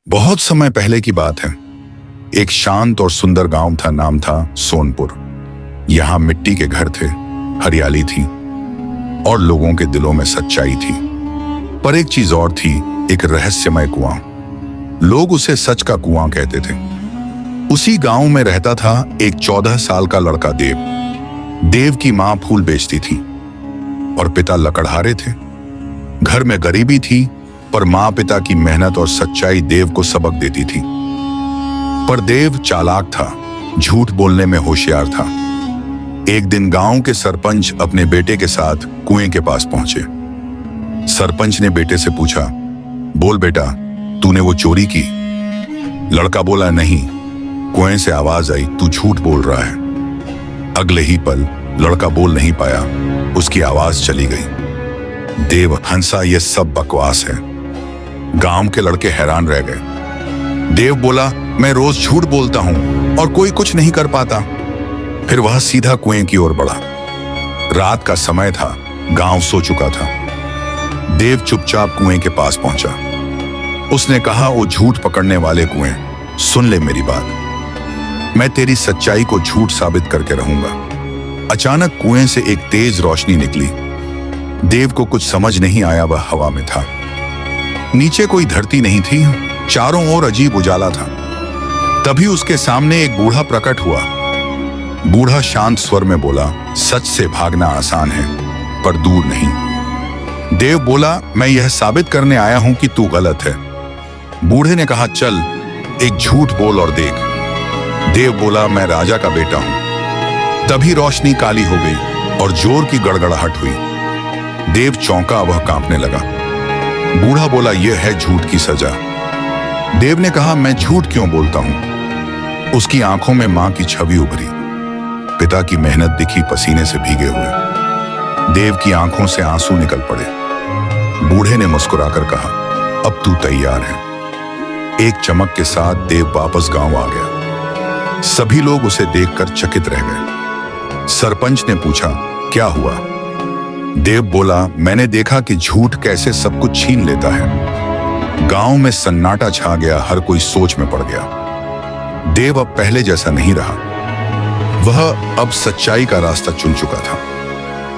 बहुत समय पहले की बात है। एक शांत और सुंदर गांव था, नाम था सोनपुर। यहाँ मिट्टी के घर थे, हरियाली थी और लोगों के दिलों में सच्चाई थी। पर एक चीज और थी, एक रहस्यमय कुआं। लोग उसे सच का कुआं कहते थे। उसी गांव में रहता था एक 14 साल का लड़का देव। देव की मां फूल बेचती थी और पिता लकड़हारे थे। घर में गरीबी थी, पर मां पिता की मेहनत और सच्चाई देव को सबक देती थी। पर देव चालाक था, झूठ बोलने में होशियार था। एक दिन गांव के सरपंच अपने बेटे के साथ कुएं के पास पहुंचे। सरपंच ने बेटे से पूछा, बोल बेटा, तूने वो चोरी की? लड़का बोला, नहीं। कुएं से आवाज आई, तू झूठ बोल रहा है। अगले ही पल लड़का बोल नहीं पाया, उसकी आवाज चली गई। देव हंसा, ये सब बकवास है। गांव के लड़के हैरान रह गए। देव बोला, मैं रोज झूठ बोलता हूं और कोई कुछ नहीं कर पाता। फिर वह सीधा कुएं की ओर बढ़ा। रात का समय था, गांव सो चुका था। देव चुपचाप कुएं के पास पहुंचा। उसने कहा, ओ झूठ पकड़ने वाले कुएं, सुन ले मेरी बात। मैं तेरी सच्चाई को झूठ साबित करके रहूंगा। अचानक कुएं से एक तेज रोशनी निकली। देव को कुछ समझ नहीं आया, वह हवा में था। नीचे कोई धरती नहीं थी, चारों ओर अजीब उजाला था। तभी उसके सामने एक बूढ़ा प्रकट हुआ। बूढ़ा शांत स्वर में बोला, सच से भागना आसान है, पर दूर नहीं। देव बोला, मैं यह साबित करने आया हूं कि तू गलत है। बूढ़े ने कहा, चल एक झूठ बोल और देख। देव बोला, मैं राजा का बेटा हूं। तभी रोशनी काली हो गई और जोर की गड़गड़ाहट हुई। देव चौंका, वह कांपने लगा। बूढ़ा बोला, यह है झूठ की सजा। देव ने कहा, मैं झूठ क्यों बोलता हूं? उसकी आंखों में मां की छवि उभरी। पिता की मेहनत दिखी, पसीने से भीगे हुए। देव की आंखों से आंसू निकल पड़े। बूढ़े ने मुस्कुराकर कहा, अब तू तैयार है। एक चमक के साथ देव वापस गांव आ गया। सभी लोग उसे देखकर चकित रह गए। सरपंच ने पूछा, क्या हुआ? देव बोला, मैंने देखा कि झूठ कैसे सब कुछ छीन लेता है। गांव में सन्नाटा छा गया, हर कोई सोच में पड़ गया। देव अब पहले जैसा नहीं रहा। वह अब सच्चाई का रास्ता चुन चुका था।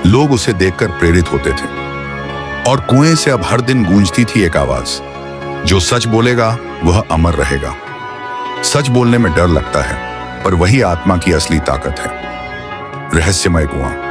लोग उसे देखकर प्रेरित होते थे और कुएं से अब हर दिन गूंजती थी एक आवाज, जो सच बोलेगा वह अमर रहेगा। सच बोलने में डर लगता है, पर वही आत्मा की असली ताकत है। रहस्यमय कुआं।